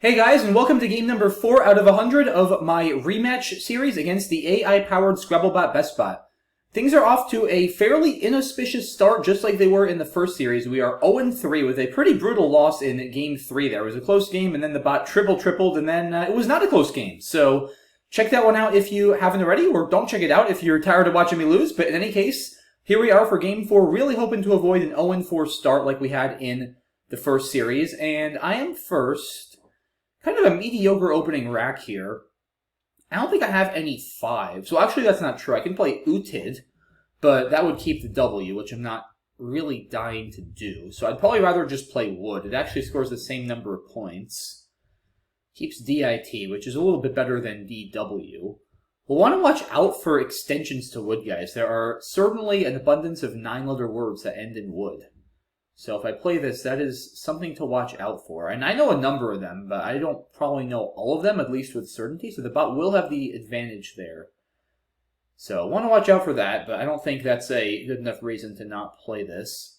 Hey guys, and welcome to game number 4 out of 100 of my rematch series against the AI-powered Scrabble BestBot. Things are off to a fairly inauspicious start, just like they were in the first series. We are 0-3 with a pretty brutal loss in game 3 there. It was a close game, and then the bot tripled, and then it was not a close game. So check that one out if you haven't already, or don't check it out if you're tired of watching me lose. But in any case, here we are for game 4, really hoping to avoid an 0-4 start like we had in the first series. And I am first. Kind of a mediocre opening rack here. I don't think I have any 5s. Well, actually, that's not true. I can play Utid, but that would keep the W, which I'm not really dying to do. So I'd probably rather just play Wood. It actually scores the same number of points. Keeps DIT, which is a little bit better than DW. We'll want to watch out for extensions to Wood, guys. There are certainly an abundance of 9-letter words that end in Wood. So if I play this, that is something to watch out for. And I know a number of them, but I don't probably know all of them, at least with certainty. So the bot will have the advantage there. So I want to watch out for that, but I don't think that's a good enough reason to not play this.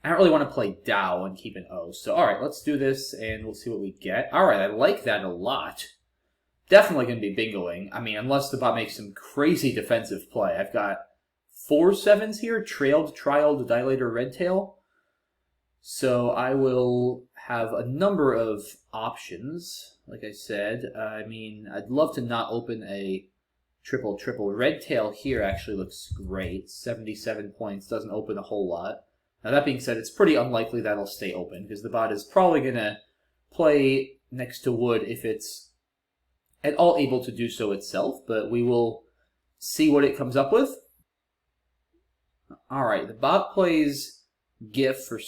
I don't really want to play Dow and keep an O. So alright, let's do this and we'll see what we get. Alright, I like that a lot. Definitely going to be bingoing. I mean, unless the bot makes some crazy defensive play. I've got 4 7s here. Trailed, Trialed, Dilator, Redtail. So I will have a number of options, like I said. I mean, I'd love to not open a triple. Redtail here actually looks great. 77 points, doesn't open a whole lot. Now that being said, it's pretty unlikely that'll stay open, because the bot is probably going to play next to Wood if it's at all able to do so itself, but we will see what it comes up with. Alright, the bot plays GIF for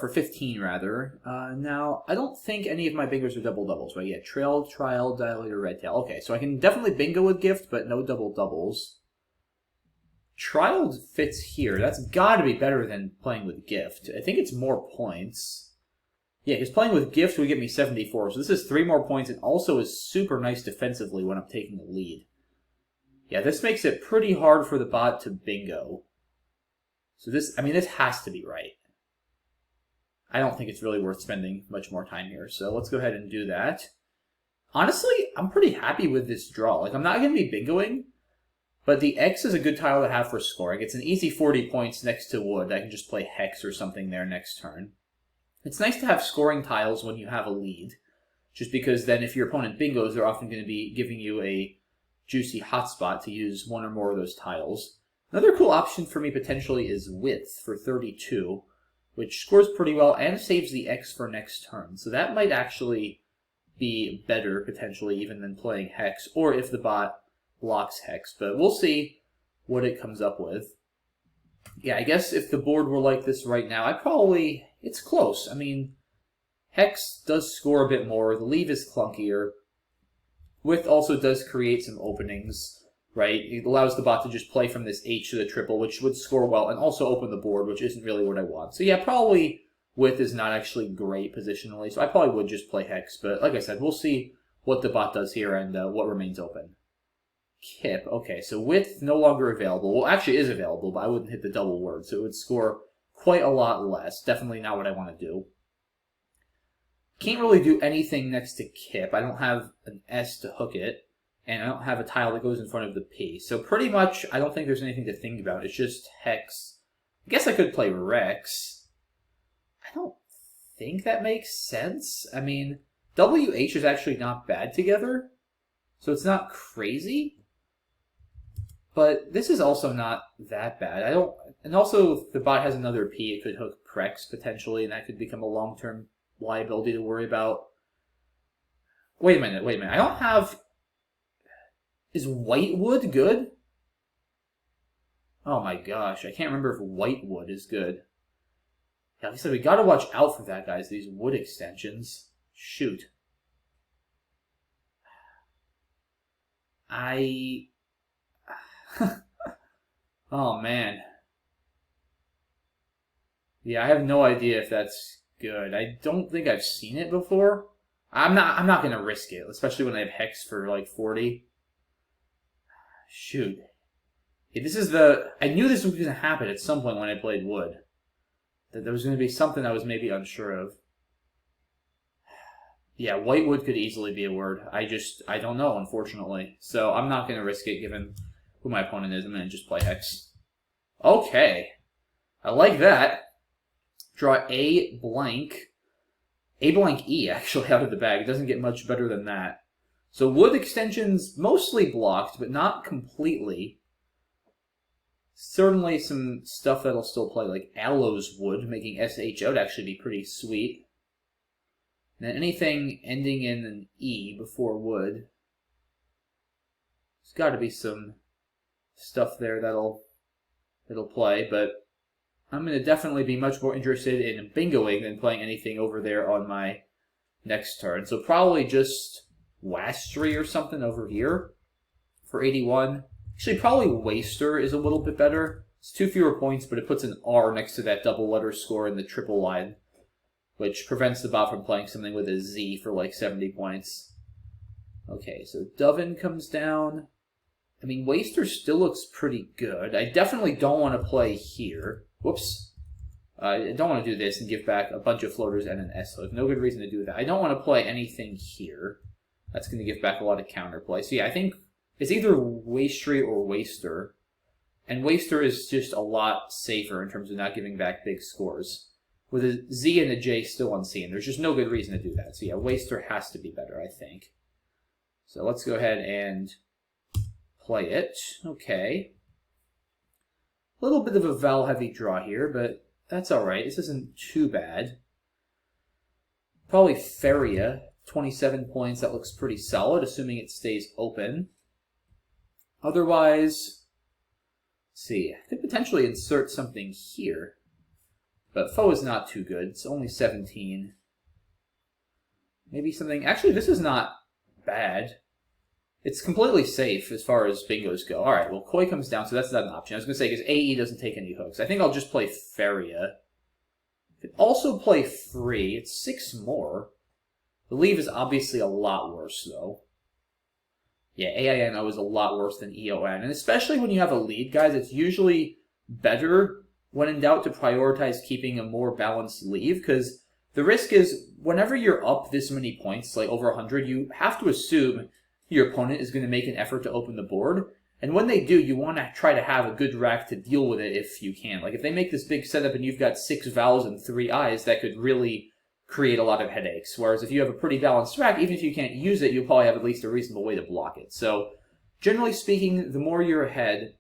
15 rather. Now I don't think any of my bingos are double doubles, right? Yeah, Trail, Trial, Dilator, Redtail. Okay, so I can definitely bingo with Gift, but no double doubles. Trial fits here. That's got to be better than playing with Gift. I think it's more points. Yeah, because playing with Gift would get me 74, so this is 3 more points, and also is super nice defensively when I'm taking the lead. Yeah, this makes it pretty hard for the bot to bingo. So this has to be right. I don't think it's really worth spending much more time here. So let's go ahead and do that. Honestly, I'm pretty happy with this draw. Like, I'm not going to be bingoing, but the X is a good tile to have for scoring. It's an easy 40 points next to Wood. I can just play Hex or something there next turn. It's nice to have scoring tiles when you have a lead, just because then if your opponent bingos, they're often going to be giving you a juicy hotspot to use one or more of those tiles. Another cool option for me potentially is Width for 32, which scores pretty well and saves the X for next turn. So that might actually be better, potentially, even than playing Hex, or if the bot blocks Hex. But we'll see what it comes up with. Yeah, I guess if the board were like this right now, it's close. I mean, Hex does score a bit more, the leave is clunkier. Width also does create some openings. Right, it allows the bot to just play from this H to the triple, which would score well, and also open the board, which isn't really what I want. So yeah, probably Width is not actually great positionally, so I probably would just play Hex. But like I said, we'll see what the bot does here and what remains open. Kip, okay, so Width no longer available. Well, actually is available, but I wouldn't hit the double word, so it would score quite a lot less. Definitely not what I want to do. Can't really do anything next to Kip. I don't have an S to hook it. And I don't have a tile that goes in front of the P. So pretty much, I don't think there's anything to think about. It's just Hex. I guess I could play Rex. I don't think that makes sense. I mean, WH is actually not bad together. So it's not crazy. But this is also not that bad. And also, if the bot has another P, it could hook Prex potentially, and that could become a long-term liability to worry about. Wait a minute. I don't have... Is Whitewood good? Oh my gosh, I can't remember if Whitewood is good. Yeah, like I said, we gotta watch out for that, guys, these wood extensions. Shoot. Oh man. Yeah, I have no idea if that's good. I don't think I've seen it before. I'm not gonna risk it, especially when I have Hex for like 40. Shoot. Yeah, I knew this was going to happen at some point when I played Wood. That there was going to be something I was maybe unsure of. Yeah, whitewood could easily be a word. I don't know, unfortunately. So I'm not going to risk it given who my opponent is. I'm going to just play hex. Okay. I like that. Draw a blank E, actually, out of the bag. It doesn't get much better than that. So wood extension's mostly blocked, but not completely. Certainly some stuff that'll still play, like aloes wood, making SH out actually be pretty sweet. And then anything ending in an E before wood. There's got to be some stuff there that'll play, but I'm going to definitely be much more interested in bingoing than playing anything over there on my next turn. So probably just Wastry or something over here for 81. Actually, probably Waster is a little bit better. It's 2 fewer points, but it puts an R next to that double letter score in the triple line, which prevents the bot from playing something with a Z for like 70 points. Okay, so Dovin comes down. I mean, Waster still looks pretty good. I definitely don't want to play here. Whoops. I don't want to do this and give back a bunch of floaters and an S hook. No good reason to do that. I don't want to play anything here. That's going to give back a lot of counterplay. So yeah, I think it's either Wastry or Waster. And Waster is just a lot safer in terms of not giving back big scores. With a Z and a J still unseen, there's just no good reason to do that. So yeah, Waster has to be better, I think. So let's go ahead and play it. Okay. A little bit of a vowel-heavy draw here, but that's alright. This isn't too bad. Probably Feria, 27 points. That looks pretty solid, assuming it stays open. Otherwise, let's see. I could potentially insert something here. But foe is not too good. It's only 17. Maybe something... Actually, this is not bad. It's completely safe as far as bingos go. Alright, well, Koi comes down, so that's not an option. I was going to say, because AE doesn't take any hooks. I think I'll just play Feria. Could also play Free. It's 6 more. The leave is obviously a lot worse, though. Yeah, AINO is a lot worse than EON. And especially when you have a lead, guys, it's usually better, when in doubt, to prioritize keeping a more balanced leave, because the risk is, whenever you're up this many points, like over 100, you have to assume your opponent is going to make an effort to open the board. And when they do, you want to try to have a good rack to deal with it if you can. Like, if they make this big setup and you've got 6 vowels and 3 eyes, that could really create a lot of headaches. Whereas if you have a pretty balanced rack, even if you can't use it, you'll probably have at least a reasonable way to block it. So, generally speaking, the more you're ahead,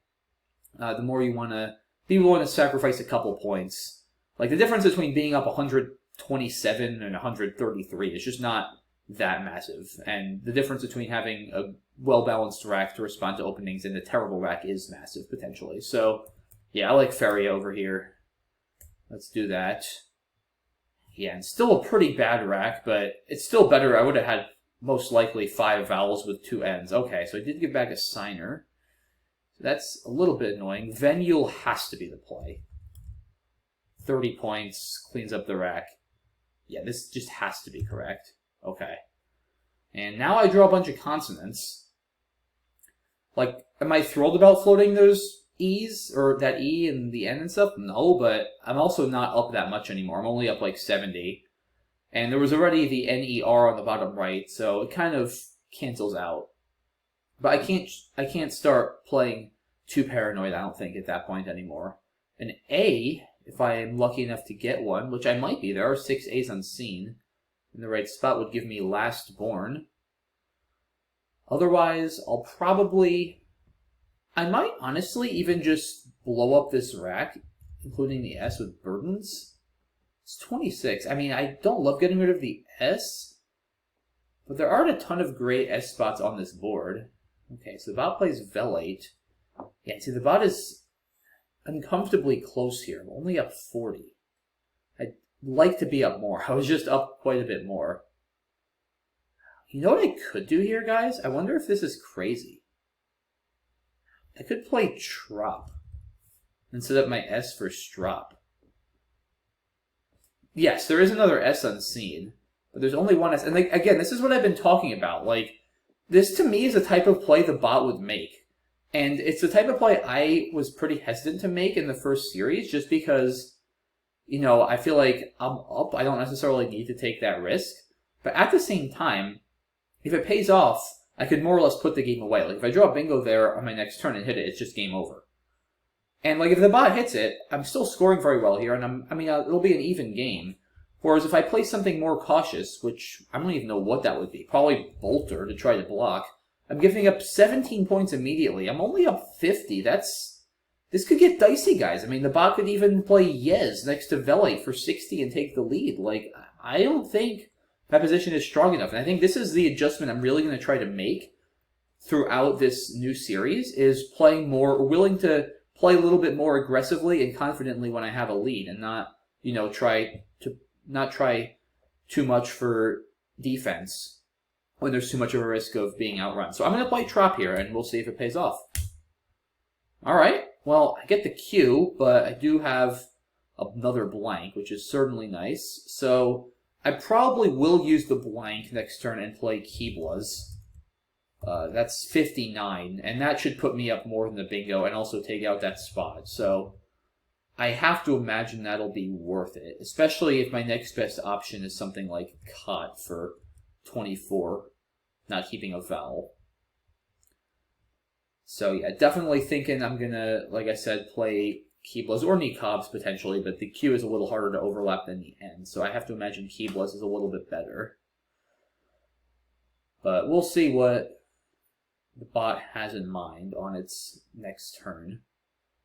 the more you want to be willing to sacrifice a couple points. Like, the difference between being up 127 and 133 is just not that massive. And the difference between having a well-balanced rack to respond to openings and a terrible rack is massive, potentially. So, yeah, I like Feria over here. Let's do that. Yeah, and still a pretty bad rack, but it's still better. I would have had most likely 5 vowels with 2 ends. Okay, so I did give back a signer. So that's a little bit annoying. Venule has to be the play. 30 points, cleans up the rack. Yeah, this just has to be correct. Okay. And now I draw a bunch of consonants. Like, am I thrilled about floating those E's, or that E and the N and stuff? No, but I'm also not up that much anymore. I'm only up like 70. And there was already the NER on the bottom right, so it kind of cancels out. But I can't start playing too paranoid, I don't think, at that point anymore. An A, if I am lucky enough to get one, which I might be, there are 6 A's unseen in the right spot, would give me Last Born. Otherwise, I'll probably... I might honestly even just blow up this rack, including the S, with Burdens. It's 26. I mean, I don't love getting rid of the S, but there aren't a ton of great S spots on this board. Okay, so the bot plays Velate. Yeah, see, the bot is uncomfortably close here. I'm only up 40. I'd like to be up more. I was just up quite a bit more. You know what I could do here, guys? I wonder if this is crazy. I could play Trop and set up my S for Strop. Yes, there is another S unseen, but there's only one S. And like, again, this is what I've been talking about. Like, this to me is the type of play the bot would make. And it's the type of play I was pretty hesitant to make in the first series, just because, you know, I feel like I'm up. I don't necessarily need to take that risk. But at the same time, if it pays off, I could more or less put the game away. Like, if I draw a bingo there on my next turn and hit it, it's just game over. And, like, if the bot hits it, I'm still scoring very well here, and it'll be an even game. Whereas if I play something more cautious, which I don't even know what that would be, probably Bolter to try to block, I'm giving up 17 points immediately. I'm only up 50. This could get dicey, guys. I mean, the bot could even play Yez next to Velite for 60 and take the lead. Like, I don't think that position is strong enough. And I think this is the adjustment I'm really going to try to make throughout this new series, is playing more, willing to play a little bit more aggressively and confidently when I have a lead, and not, try too much for defense when there's too much of a risk of being outrun. So I'm going to play Trop here, and we'll see if it pays off. Alright, well, I get the Q, but I do have another blank, which is certainly nice. So I probably will use the blank next turn and play Keeblas. That's 59, and that should put me up more than the bingo and also take out that spot. So I have to imagine that'll be worth it, especially if my next best option is something like Cot for 24, not keeping a vowel. So yeah, definitely thinking I'm gonna, like I said, play Keeblas or Niqabs potentially, but the Q is a little harder to overlap than the N, so I have to imagine Keeblas is a little bit better. But we'll see what the bot has in mind on its next turn.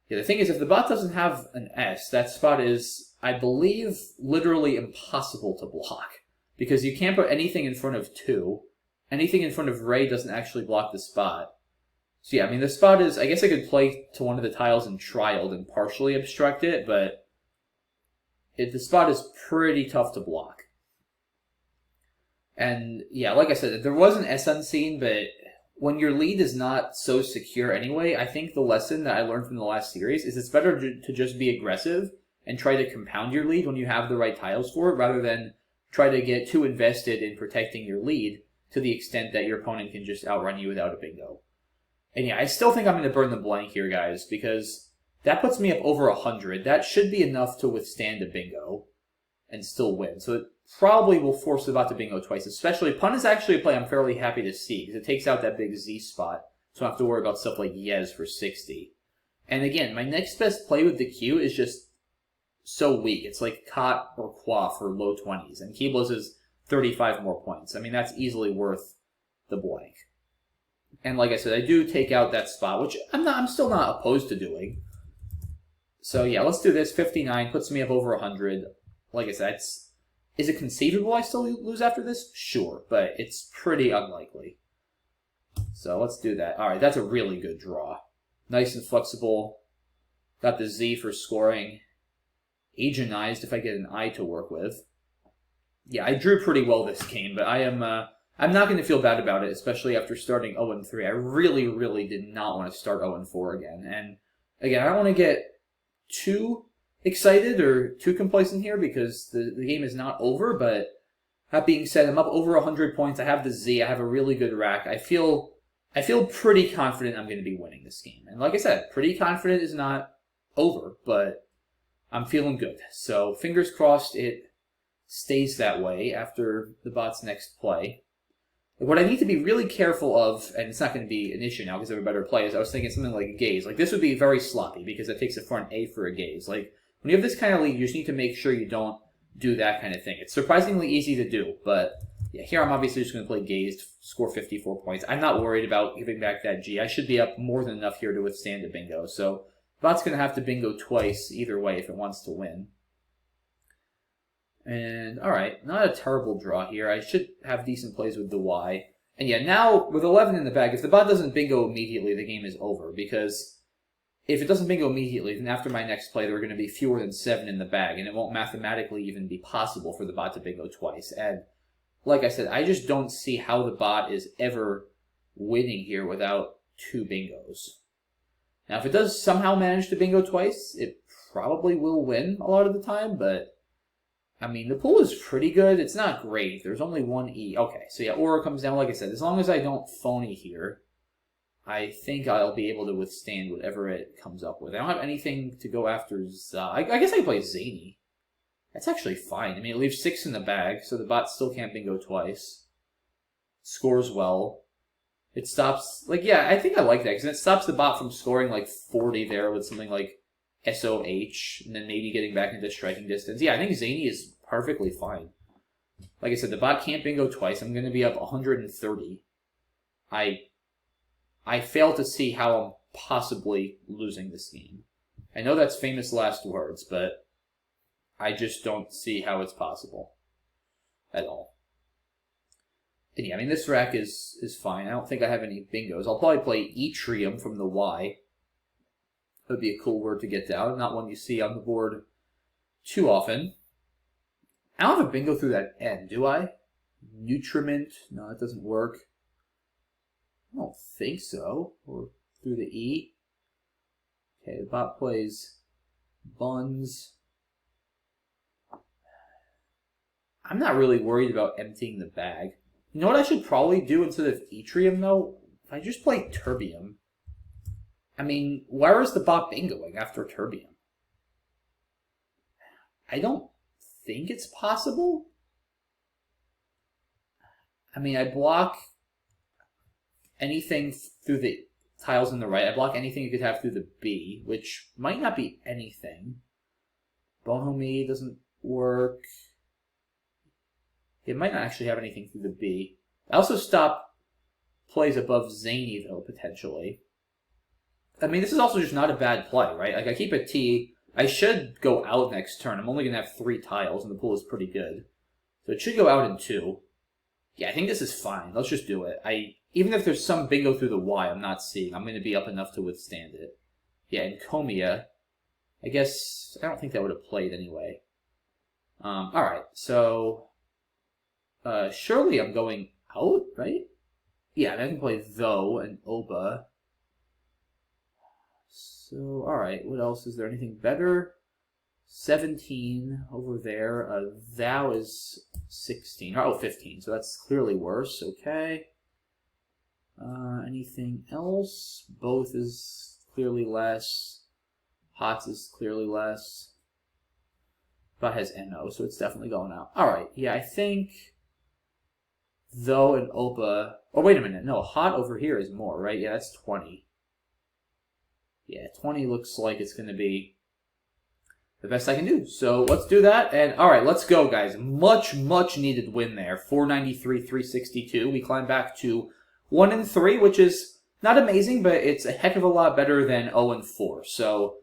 Yeah, the thing is, if the bot doesn't have an S, that spot is, I believe, literally impossible to block. Because you can't put anything in front of 2. Anything in front of Ray doesn't actually block the spot. So yeah, I mean, the spot is, I guess I could play to one of the tiles in Trialed and partially obstruct it, but the spot is pretty tough to block. And yeah, like I said, there was an S unseen, but when your lead is not so secure anyway, I think the lesson that I learned from the last series is it's better to just be aggressive and try to compound your lead when you have the right tiles for it, rather than try to get too invested in protecting your lead to the extent that your opponent can just outrun you without a bingo. And yeah, I still think I'm going to burn the blank here, guys, because that puts me up over 100. That should be enough to withstand a bingo and still win. So it probably will force the bot to bingo twice, especially Pun is actually a play I'm fairly happy to see, because it takes out that big Z spot, so I don't have to worry about stuff like Yez for 60. And again, my next best play with the Q is just so weak. It's like Cot or Qua for low 20s, and Keeblas is 35 more points. I mean, that's easily worth the blank. And like I said, I do take out that spot, which I'm still not opposed to doing. So yeah, let's do this. 59 puts me up over 100. Like I said, is it conceivable I still lose after this? Sure, but it's pretty unlikely. So let's do that. Alright, that's a really good draw. Nice and flexible. Got the Z for scoring. Agentized if I get an I to work with. Yeah, I drew pretty well this game, but I'm not going to feel bad about it, especially after starting 0-3. I really, really did not want to start 0-4 again. And again, I don't want to get too excited or too complacent here because the game is not over, but that being said, I'm up over 100 points. I have the Z. I have a really good rack. I feel pretty confident I'm going to be winning this game. And like I said, pretty confident is not over, but I'm feeling good. So fingers crossed it stays that way after the bot's next play. What I need to be really careful of, and it's not going to be an issue now because I have a better play, is I was thinking something like a gaze. Like, this would be very sloppy because it takes a front A for a gaze. Like, when you have this kind of lead, you just need to make sure you don't do that kind of thing. It's surprisingly easy to do, but yeah, here I'm obviously just going to play gazed, score 54 points. I'm not worried about giving back that G. I should be up more than enough here to withstand a bingo. So, bot's going to have to bingo twice either way if it wants to win. And, alright, not a terrible draw here. I should have decent plays with the Y. And yeah, now, with 11 in the bag, if the bot doesn't bingo immediately, the game is over. Because if it doesn't bingo immediately, then after my next play, there are going to be fewer than 7 in the bag. And it won't mathematically even be possible for the bot to bingo twice. And, like I said, I just don't see how the bot is ever winning here without 2 bingos. Now, if it does somehow manage to bingo twice, it probably will win a lot of the time, but I mean, the pool is pretty good. It's not great. There's only 1 E. Okay, so yeah, Aura comes down. Like I said, as long as I don't phony here, I think I'll be able to withstand whatever it comes up with. I don't have anything to go after. I guess I can play Zany. That's actually fine. I mean, it leaves 6 in the bag, so the bot still can't bingo twice. Scores well. It stops, like, yeah, I think I like that, because it stops the bot from scoring, like, 40 there with something like SOH, and then maybe getting back into striking distance. Yeah, I think Zany is perfectly fine. Like I said, the bot can't bingo twice. I'm going to be up 130. I fail to see how I'm possibly losing this game. I know that's famous last words, but I just don't see how it's possible at all. And yeah, I mean, this rack is fine. I don't think I have any bingos. I'll probably play Etrium from the Y. That would be a cool word to get down. Not one you see on the board too often. I don't have a bingo through that N, do I? Nutriment? No, that doesn't work. I don't think so. Or through the E. Okay, the bot plays Buns. I'm not really worried about emptying the bag. You know what I should probably do instead of Etrium, though? If I just play Terbium. I mean, where is the bot bingoing after Terbium? I don't think it's possible. I mean, I block anything through the tiles on the right. I block anything you could have through the B, which might not be anything. Bonhomie doesn't work. It might not actually have anything through the B. I also stop plays above Zany, though, potentially. I mean, this is also just not a bad play, right? Like, I keep a T. I should go out next turn. I'm only going to have 3 tiles, and the pool is pretty good. So it should go out in 2. Yeah, I think this is fine. Let's just do it. Even if there's some bingo through the Y I'm not seeing, I'm going to be up enough to withstand it. Yeah, and Comia, I guess, I don't think that would have played anyway. Alright, so surely I'm going out, right? Yeah, I can play Though and Oba. So, alright, what else? Is there anything better? 17 over there. Thou is 16. Oh, 15. So that's clearly worse. Okay. Anything else? Both is clearly less. Hots is clearly less. But has NO, so it's definitely going out. Alright, yeah, I think Though and Opa. Oh, wait a minute. No, Hot over here is more, right? Yeah, that's 20. Yeah, 20 looks like it's going to be the best I can do. So let's do that. And all right, let's go, guys. Much needed win there. 493, 362. We climb back to 1-3, which is not amazing, but it's a heck of a lot better than 0-4. So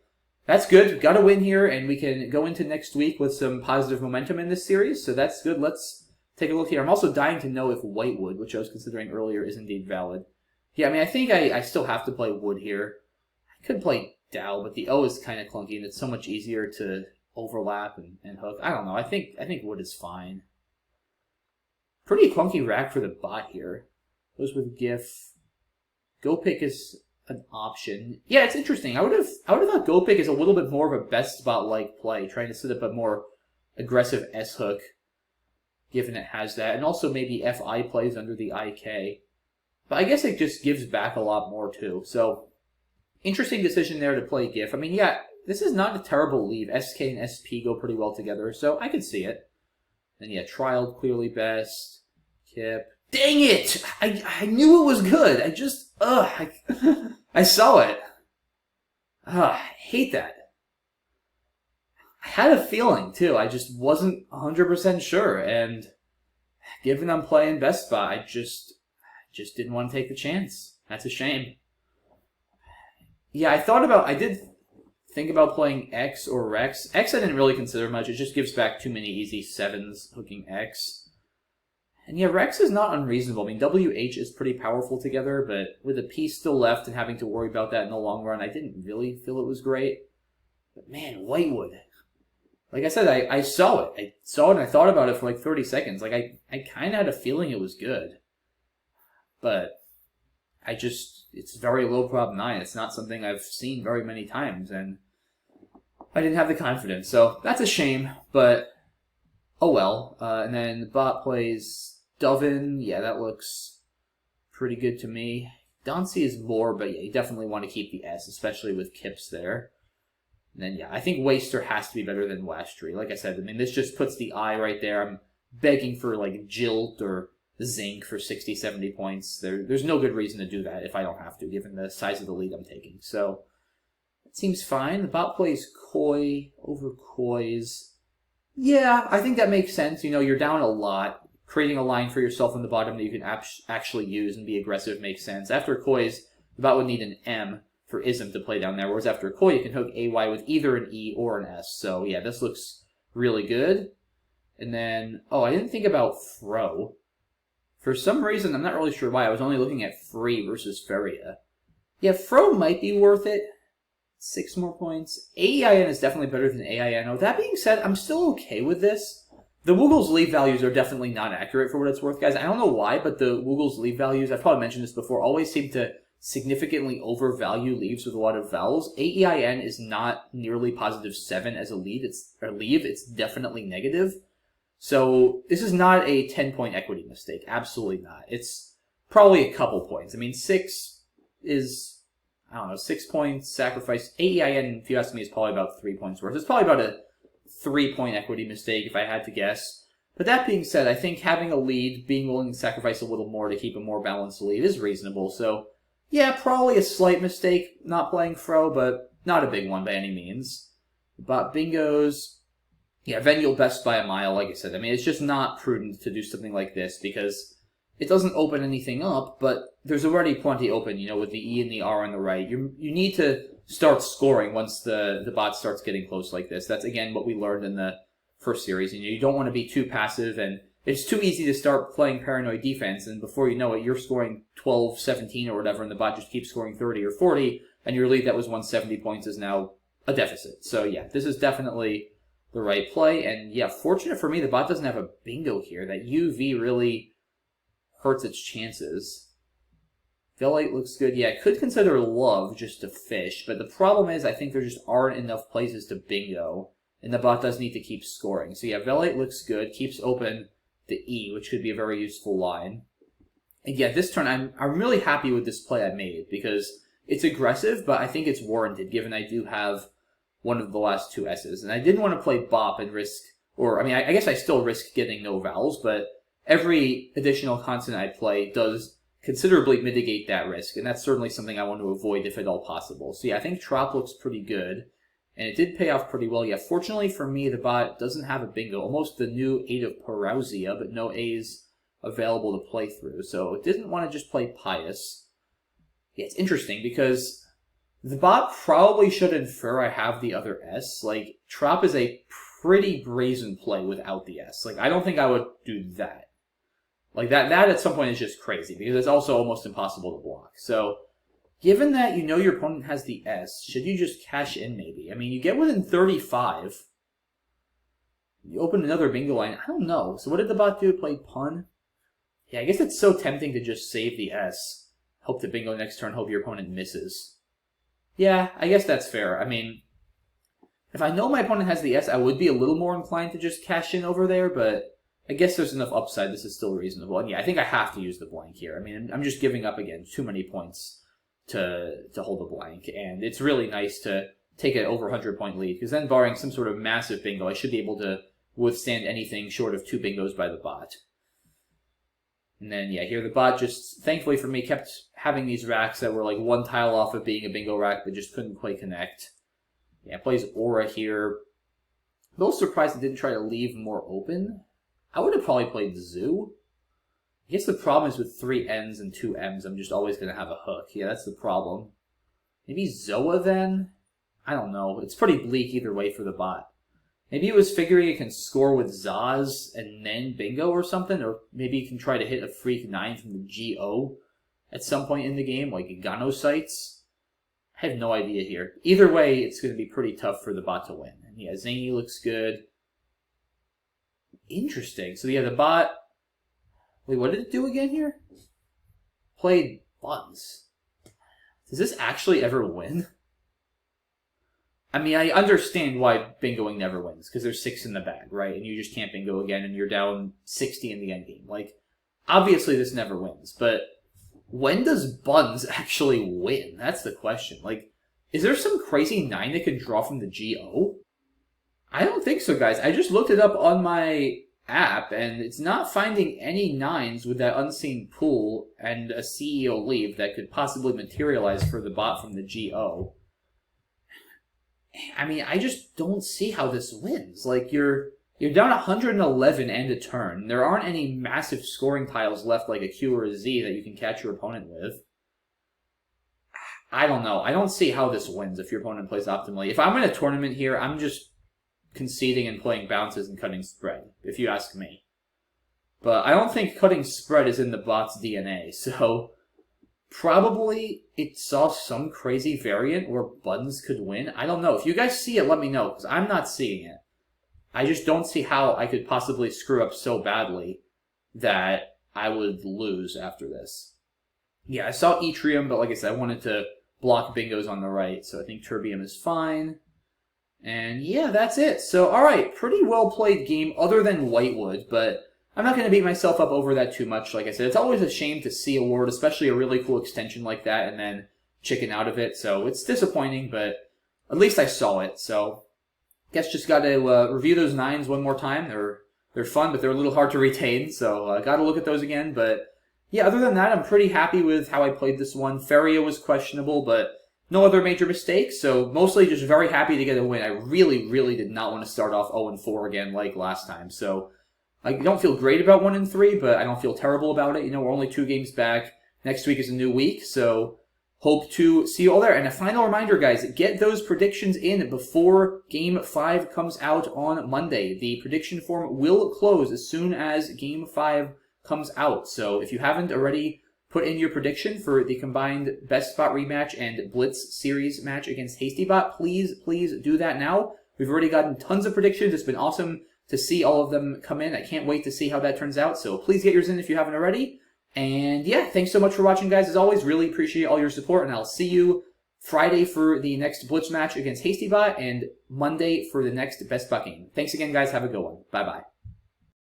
that's good. We've got a win here, and we can go into next week with some positive momentum in this series. So that's good. Let's take a look here. I'm also dying to know if Whitewood, which I was considering earlier, is indeed valid. Yeah, I mean, I think I still have to play Wood here. I could play Dow, but the O is kind of clunky, and it's so much easier to overlap and hook. I don't know. I think Wood is fine. Pretty clunky rack for the bot here. Goes with GIF. Go Pick is an option. Yeah, it's interesting. I would have thought Go Pick is a little bit more of a BestBot like play, trying to set up a more aggressive S hook, given it has that, and also maybe FI plays under the IK. But I guess it just gives back a lot more too. So interesting decision there to play GIF. I mean, yeah, this is not a terrible leave. SK and SP go pretty well together, so I could see it. And yeah, Trial clearly best. Kip. Dang it! I knew it was good. I just, I saw it. I hate that. I had a feeling, too. I just wasn't 100% sure, and given I'm playing BestBot, I just didn't want to take the chance. That's a shame. Yeah, I did think about playing X or Rex. X I didn't really consider much. It just gives back too many easy 7s hooking X. And yeah, Rex is not unreasonable. I mean, WH is pretty powerful together, but with a piece still left and having to worry about that in the long run, I didn't really feel it was great. But man, Whitewood. Like I said, I saw it. I saw it and I thought about it for like 30 seconds. Like, I kind of had a feeling it was good. But it's very low prob 9. It's not something I've seen very many times, and I didn't have the confidence. So that's a shame, but oh well. And then the bot plays Dovin. Yeah, that looks pretty good to me. Dauncey is more, but yeah, you definitely want to keep the S, especially with Kips there. And then, yeah, I think Waster has to be better than Wastry. Like I said, I mean, this just puts the eye right there. I'm begging for, like, Jilt or Zinc for 60, 70 points. There's no good reason to do that if I don't have to, given the size of the lead I'm taking. So, it seems fine. The bot plays Koi over Koi's. Yeah, I think that makes sense. You know, you're down a lot. Creating a line for yourself on the bottom that you can actually use and be aggressive makes sense. After Koi's, the bot would need an M for Ism to play down there, whereas after Koi, you can hook AY with either an E or an S. So, yeah, this looks really good. And then, oh, I didn't think about Fro. For some reason, I'm not really sure why, I was only looking at Free versus Feria. Yeah, Fro might be worth it. 6 more points. AEIN is definitely better than AINO. That being said, I'm still okay with this. The Woogle's leave values are definitely not accurate for what it's worth, guys. I don't know why, but the Woogle's leave values, I've probably mentioned this before, always seem to significantly overvalue leaves with a lot of vowels. AEIN is not nearly positive 7 as a lead. It's definitely negative. So this is not a 10-point equity mistake. Absolutely not. It's probably a couple points. I mean, 6 is, I don't know, 6 points, sacrifice. AEIN, if you ask me, is probably about 3 points worth. It's probably about a 3-point equity mistake if I had to guess. But that being said, I think having a lead, being willing to sacrifice a little more to keep a more balanced lead is reasonable. So, yeah, probably a slight mistake not playing Fro, but not a big one by any means. But bingos, yeah, Venuel best by a mile, like I said. I mean, it's just not prudent to do something like this because it doesn't open anything up, but there's already plenty open, you know, with the E and the R on the right. You need to start scoring once the bot starts getting close like this. That's, again, what we learned in the first series. You know, you don't want to be too passive, and it's too easy to start playing paranoid defense, and before you know it, you're scoring 12, 17 or whatever, and the bot just keeps scoring 30 or 40, and your lead that was 170 points is now a deficit. So, yeah, this is definitely the right play, and, yeah, fortunate for me, the bot doesn't have a bingo here. That UV really hurts its chances. Velite looks good. Yeah, I could consider Love just to fish, but the problem is I think there just aren't enough places to bingo, and the bot does need to keep scoring. So yeah, Velite looks good, keeps open the E, which could be a very useful line. And yeah, this turn I'm really happy with this play I made, because it's aggressive, but I think it's warranted, given I do have one of the last 2 S's. And I didn't want to play Bop and risk, or I mean, I guess I still risk getting no vowels, but every additional consonant I play does considerably mitigate that risk, and that's certainly something I want to avoid if at all possible. So yeah, I think Trop looks pretty good, and it did pay off pretty well. Yeah, fortunately for me, the bot doesn't have a bingo, almost the new 8 of Parousia, but no A's available to play through, so it didn't want to just play Pious. Yeah, it's interesting, because the bot probably should infer I have the other S. Like, Trop is a pretty brazen play without the S. Like, I don't think I would do that. Like, that at some point is just crazy, because it's also almost impossible to block. So, given that you know your opponent has the S, should you just cash in, maybe? I mean, you get within 35. You open another bingo line. I don't know. So what did the bot do? Play Pun? Yeah, I guess it's so tempting to just save the S. Hope the bingo next turn, hope your opponent misses. Yeah, I guess that's fair. I mean, if I know my opponent has the S, I would be a little more inclined to just cash in over there, but I guess there's enough upside. This is still reasonable. And yeah, I think I have to use the blank here. I mean, I'm just giving up again too many points to hold the blank. And it's really nice to take an over 100-point lead, because then barring some sort of massive bingo, I should be able to withstand anything short of 2 bingos by the bot. And then, yeah, here the bot just, thankfully for me, kept having these racks that were like 1 tile off of being a bingo rack but just couldn't quite connect. Yeah, plays Aura here. A little surprised it didn't try to leave more open. I would have probably played Zoo. I guess the problem is with 3 N's and 2 M's, I'm just always going to have a hook. Yeah, that's the problem. Maybe Zoa then? I don't know. It's pretty bleak either way for the bot. Maybe it was figuring it can score with Zaz and then bingo or something, or maybe it can try to hit a freak 9 from the GO at some point in the game, like Ganocytes. I have no idea here. Either way, it's going to be pretty tough for the bot to win. And yeah, Zany looks good. Interesting. So yeah, the bot... Wait, what did it do again here? Played Buns. Does this actually ever win? I mean, I understand why bingoing never wins, because there's 6 in the bag, right? And you just can't bingo again, and you're down 60 in the endgame. Like, obviously this never wins, but when does Buns actually win? That's the question. Like, Is there some crazy 9 that can draw from the GO? I don't think so, guys. I just looked it up on my app, and it's not finding any 9s with that unseen pool and a CEO leave that could possibly materialize for the bot from the GO. I mean, I just don't see how this wins. Like, you're down 111 and a turn. There aren't any massive scoring tiles left like a Q or a Z that you can catch your opponent with. I don't know. I don't see how this wins if your opponent plays optimally. If I'm in a tournament here, I'm just conceding and playing bounces and cutting spread, if you ask me. But I don't think cutting spread is in the bot's DNA, so probably it saw some crazy variant where buttons could win. I don't know. If you guys see it, let me know, because I'm not seeing it. I just don't see how I could possibly screw up so badly that I would lose after this. Yeah, I saw Etrium, but like I said, I wanted to block bingos on the right, so I think Terbium is fine. And yeah, that's it. So, alright, pretty well played game other than Whitewood, but I'm not going to beat myself up over that too much. Like I said, it's always a shame to see a ward, especially a really cool extension like that, and then chicken out of it. So it's disappointing, but at least I saw it. So, guess just got to review those 9s one more time. They're fun, but they're a little hard to retain, so got to look at those again. But yeah, other than that, I'm pretty happy with how I played this one. Feria was questionable, but no other major mistakes, so mostly just very happy to get a win. I really, really did not want to start off 0-4 again like last time. So I don't feel great about 1-3, but I don't feel terrible about it. You know, we're only 2 games back. Next week is a new week, so hope to see you all there. And a final reminder, guys, get those predictions in before Game 5 comes out on Monday. The prediction form will close as soon as Game 5 comes out. So if you haven't already put in your prediction for the combined BestBot rematch and Blitz series match against HastyBot, please do that now. We've already gotten tons of predictions. It's been awesome to see all of them come in. I can't wait to see how that turns out. So please get yours in if you haven't already. And yeah, thanks so much for watching, guys. As always, really appreciate all your support, and I'll see you Friday for the next Blitz match against HastyBot and Monday for the next BestBot game. Thanks again, guys. Have a good one. Bye-bye.